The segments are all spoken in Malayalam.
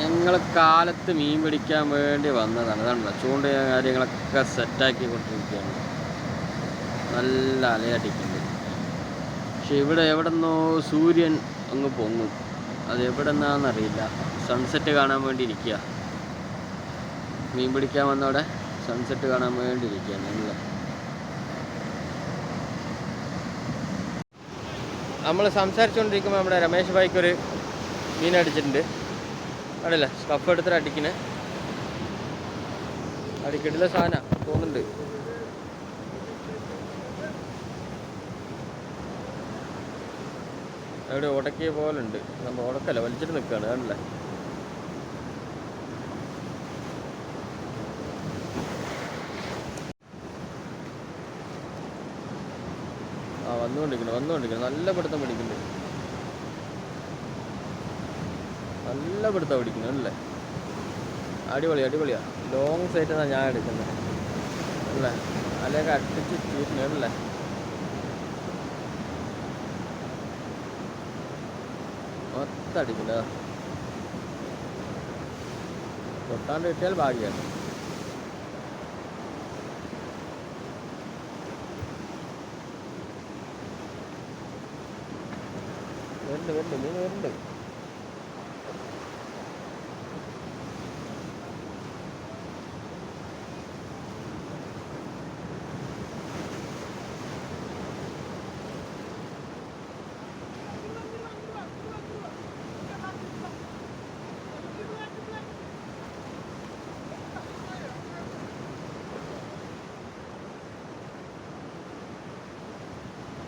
ഞങ്ങൾ കാലത്ത് മീൻ പിടിക്കാൻ വേണ്ടി വന്നതാണ്. അതാണല്ലോ ചൂണ്ട കാര്യങ്ങളൊക്കെ സെറ്റാക്കി കൊണ്ടിരിക്കുകയാണ്. നല്ല അലയടിക്കുന്നുണ്ട്. പക്ഷെ ഇവിടെ എവിടെന്നോ സൂര്യൻ അങ്ങ് പൊങ്ങും. അത് എവിടെ നിന്നാണെന്നറിയില്ല. സൺസെറ്റ് കാണാൻ വേണ്ടി ഇരിക്കുക. മീൻ പിടിക്കാൻ വന്നവിടെ സൺസെറ്റ് കാണാൻ വേണ്ടി ഇരിക്കുകയാണ്. നമ്മൾ സംസാരിച്ചുകൊണ്ടിരിക്കുമ്പോൾ നമ്മുടെ രമേശ് ഭായിക്കൊരു മീൻ അടിച്ചിട്ടുണ്ട്. അവിടെയല്ലേ സ്കഫ് എടുത്തിട്ട് അടിക്കണേ. അടിക്കിടില്ല സാധനം തോന്നുന്നുണ്ട്. അവിടെ ഉടക്കിയ പോലെ ഉണ്ട്. നമ്മൾ ഉടക്കല്ല, വലിച്ചിട്ട് നിൽക്കുകയാണ്. കാണില്ലേ? വന്നുകൊണ്ടിരിക്കുന്നു. നല്ല പിടുത്തം പിടിക്കുന്നുണ്ട്. നല്ല പിടുത്തം പിടിക്കുന്നു അല്ലേ? അടിപൊളിയാ. ലോങ് സൈറ്റാണ് ഞാൻ എടുക്കുന്നത് അല്ലേ? അല്ലൊക്കെ അടിച്ച് ചീറ്റുന്നല്ലേ? മൊത്തം അടിക്കണ്ട. തൊട്ടാണ്ട് കിട്ടിയാൽ ഭാഗ്യമാണ്. മീൻ വരുന്നുണ്ട്.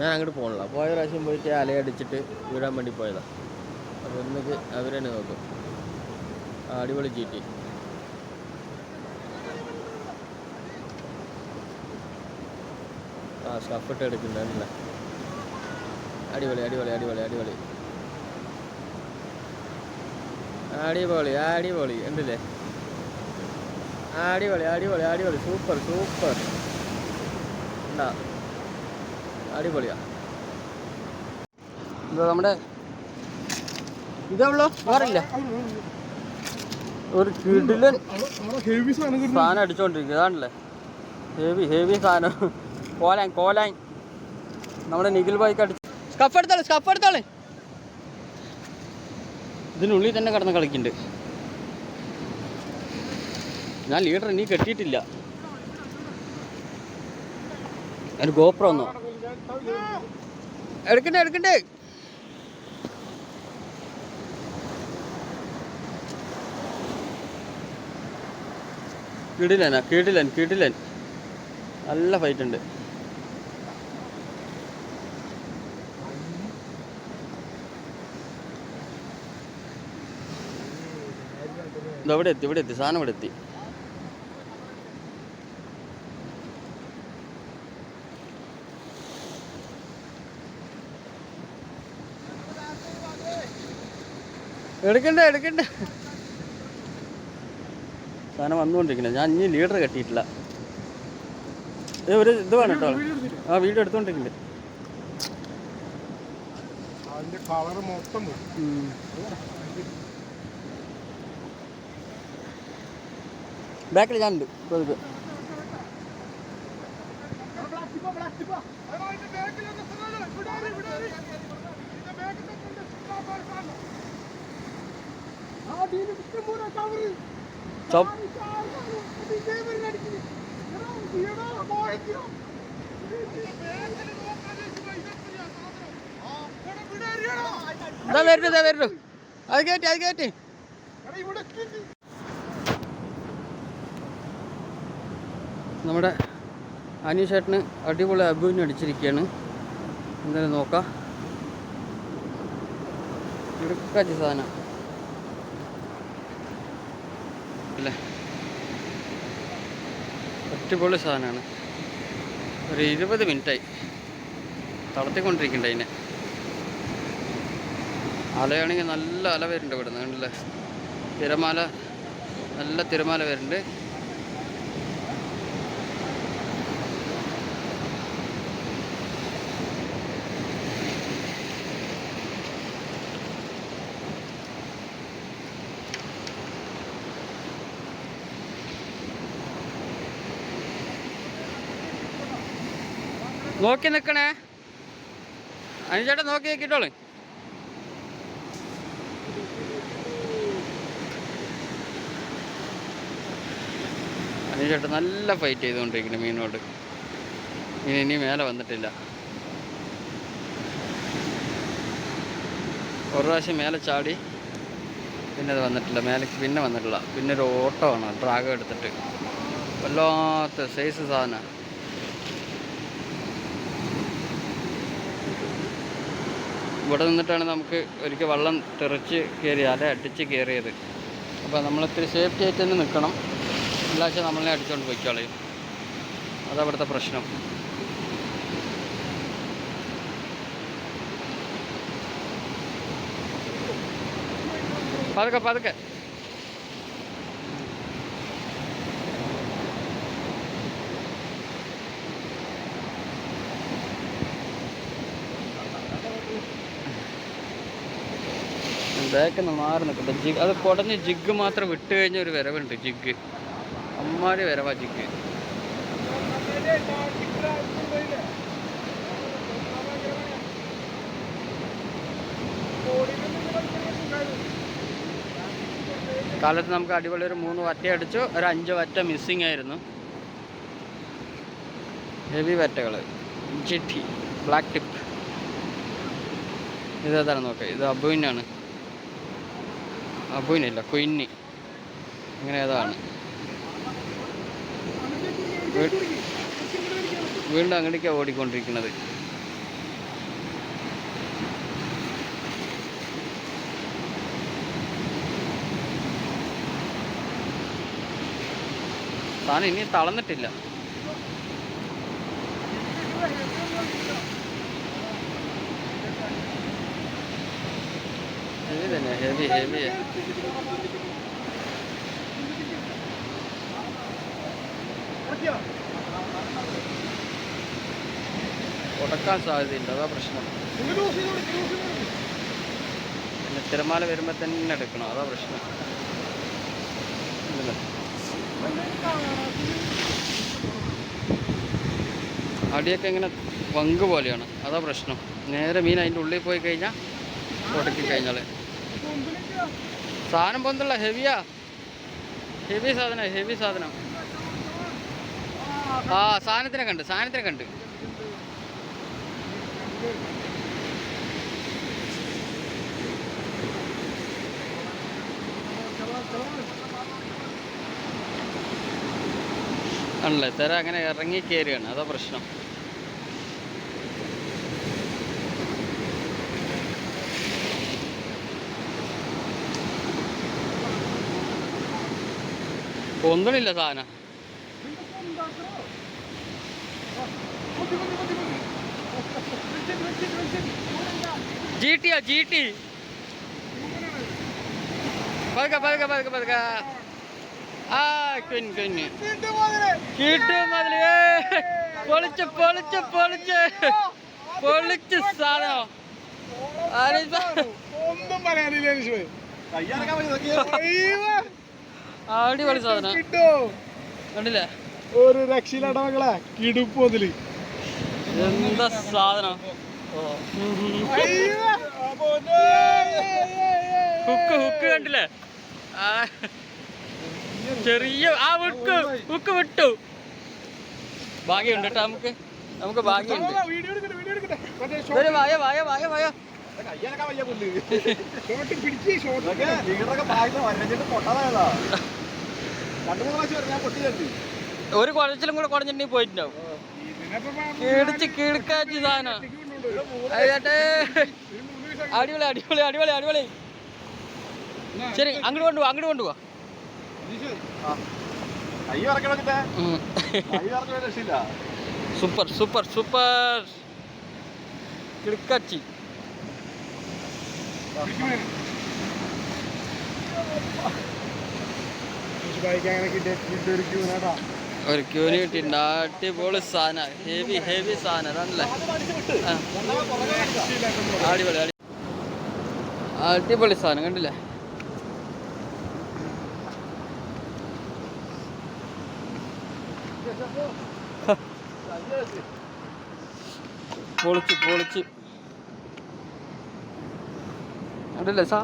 ഞാൻ അങ്ങോട്ട് പോകണില്ല. പോയ പ്രാവശ്യം പോയിട്ട് അലയടിച്ചിട്ട് വീഴാൻ വേണ്ടി പോയതാണ്. അപ്പോൾ ഇന്നൊക്കെ അവർ തന്നെ നോക്കും. അടിപൊളി ചീറ്റി. സ്കഫിട്ട് എടുക്കുന്നുണ്ടല്ലേ? അടിപൊളി ഉണ്ടല്ലേ? അടിപൊളി സൂപ്പർ ഉണ്ടാ. അടിപൊളിയാ. എന്താ നമ്മുടെ ഇതാണല്ലോ വേറില്ല. ഒരു കിടിലൻ സാധനം അടിച്ചോണ്ടിരിക്കുക. അതാണല്ലേ ഹെവി സാധനം. കോലാൻ നമ്മുടെ നിഖിൽ ബൈക്ക് അടിച്ച് സ്കഫ് എടുത്താളെ. ഇതിനുള്ളിൽ തന്നെ കിടന്ന് കളിക്കുന്നുണ്ട്. ഞാൻ ലീഡർ നീ കെട്ടിയിട്ടില്ല. ഒരു ഗോപ്രോ ഒന്നോ എടുക്കണ്ടേ. കിടിലൻ നല്ല ഫൈറ്റ് ഉണ്ട്. ഇവിടെ എത്തി സാധനം ഇവിടെ എത്തി. എടുക്കണ്ടേ സാധനം വന്നുകൊണ്ടിരിക്കുന്നത്. ഞാൻ ഇനി ലീഡർ കെട്ടിയിട്ടില്ല. ഒരു ഇത് വേണം കേട്ടോ. വീഡിയോ എടുത്തോണ്ടിരിക്കുന്നുണ്ട്. ബാക്കിൽ ഞാനുണ്ട്. വരൂ. അത് കയറ്റി. നമ്മുടെ അനീഷേട്ടന് അടിപൊളി അബുവിന് അടിച്ചിരിക്കുകയാണ്. എന്തായാലും നോക്കാം. എടുക്കാച്ച സാധനം അല്ലേ? അടിപൊളി സാധനമാണ്. ഒരു 20 മിനിറ്റായി തളർത്തിക്കൊണ്ടിരിക്കണ്ട. അതിനെ അലയാണെങ്കിൽ നല്ല അല വരുന്നുണ്ട്. ഇവിടെ നിന്ന് കണ്ടില്ലേ? നല്ല തിരമാല വരുന്നുണ്ട്. നോക്കി നിൽക്കണേ അനുചേട്ടാ, നോക്കി നോക്കിട്ടോളെ. അനുചേട്ടൻ നല്ല ഫൈറ്റ് ചെയ്തുകൊണ്ടിരിക്കുന്നു മീനോട്. മീൻ ഇനി മേലെ വന്നിട്ടില്ല. ഒരു പ്രാവശ്യം മേലെ ചാടി, പിന്നെ അത് വന്നിട്ടില്ല മേലേക്ക്, പിന്നെ വന്നിട്ടില്ല. പിന്നെ ഒരു ഓട്ടമാണ് ഡ്രാഗൺ എടുത്തിട്ട്. വല്ലാത്ത സൈസ് സാധനം. ഇവിടെ നിന്നിട്ടാണ് നമുക്ക് ഒരിക്കൽ വെള്ളം തെറിച്ച് കയറി, അല അടിച്ച് കയറിയത്. അപ്പോൾ നമ്മളിത്തിരി സേഫ്റ്റി ആയിട്ട് തന്നെ നിൽക്കണം. എല്ലാഴ്ച നമ്മളെ അടിച്ചുകൊണ്ട് പോയിക്കളയും. അതവിടുത്തെ പ്രശ്നം. പതുക്കെ പതുക്കെ. ബാക്കിൽ നിന്ന് മാറി നിൽക്കട്ടെ. ജിഗ് അത് കുടഞ്ഞ് ജിഗ് മാത്രം വിട്ട് കഴിഞ്ഞ ഒരു വരവുണ്ട്. Jig അമ്മാരി വരവാ jig. കാലത്ത് നമുക്ക് അടിപൊളി ഒരു 3 വറ്റ അടിച്ചു. ഒരു 5 വറ്റ മിസ്സിങ് ആയിരുന്നു. ഹെവി വറ്റകൾ, ജിറ്റി, ബ്ലാക്ക് ടിപ്പ്. ഇതേതാണ് നോക്കുക. ഇത് അബുവിനാണ്. അബുവിനില്ല, കുയിന്നി, അങ്ങനെ ഏതാണ്. വീണ്ടും അങ്ങോട്ടേക്കാണ് ഓടിക്കൊണ്ടിരിക്കുന്നത്. സാധനം ഇനി തളർന്നിട്ടില്ല. ഹെവി തന്നെ, ഹെവി ഹെവി. ഉടക്കാൻ സാധ്യതയില്ല, അതാ പ്രശ്നം. പിന്നെ തിരമാല വരുമ്പോൾ തന്നെ എടുക്കണം, അതാ പ്രശ്നം. അടിയൊക്കെ ഇങ്ങനെ വങ്ക് പോലെയാണ്, അതാ പ്രശ്നം. നേരെ മീൻ അതിൻ്റെ ഉള്ളിൽ പോയി കഴിഞ്ഞാൽ ഉടക്കി കഴിഞ്ഞാൽ സാധനം പൊന്തുള്ള ഹെവിയാ. ഹെവി സാധനം, ഹെവി സാധനം. ആ സാധനത്തിനെ കണ്ട്, സാധനത്തിനെ കണ്ട്. ആണല്ലേ, തിര അങ്ങനെ ഇറങ്ങി കയറുകയാണ്, അതാ പ്രശ്നം. പൊന്തണില്ല സാധനം. GT-യാ, GT. പതുക്കെ പതുക്കെ പതുക്കെ പതുക്കെ. ആ കുഞ്ഞ് കുഞ്ഞ് കിട്ടും മതില്. പൊളിച്ച് പൊളിച്ച് പൊളിച്ച് പൊളിച്ച് സാധനം. ഒന്നും പറയാനില്ല. അടിപൊളി സാധനം കണ്ടില്ലേ? ഒരു രക്ഷയിലാട്ട മക്കളെ, കിടുപ്പോതില് എന്താ സാധനം. ഹുക്ക് ഹുക്ക് കണ്ടില്ലേ? ചെറിയ ആ ഹുക്ക് ഹുക്ക് വിട്ടു. ഭാഗ്യമുണ്ട് കേട്ടോ, നമുക്ക് ഭാഗ്യമുണ്ട്. വായ വായ വായ വായ. ഒരു കുഴച്ചിലും കൂടെ കുടഞ്ഞിട്ടുണ്ടെങ്കിൽ പോയിട്ടുണ്ടാവും. കിടിച്ച് കിടക്കാച്ചി സാധനം. അടിപൊളി അടിപൊളി അടിപൊളി അടിപൊളി. ശരി, അങ്ങോട്ട് കൊണ്ടുപോവാ, അങ്ങോട്ട് കൊണ്ടുപോവാ. സൂപ്പർ സൂപ്പർ സൂപ്പർ കിടക്കാച്ചി. ഒരു ക്യൂന് കിട്ടിയിട്ടുണ്ട്. അടിപൊളി സാധനം, ഹെവി ഹെവി സാധനം. അതാണല്ലേ അടിപൊളി അടിപൊളി സാധനം കണ്ടില്ലേ? പൊളിച്ച് പൊളിച്ച്. അതല്ലേ സാ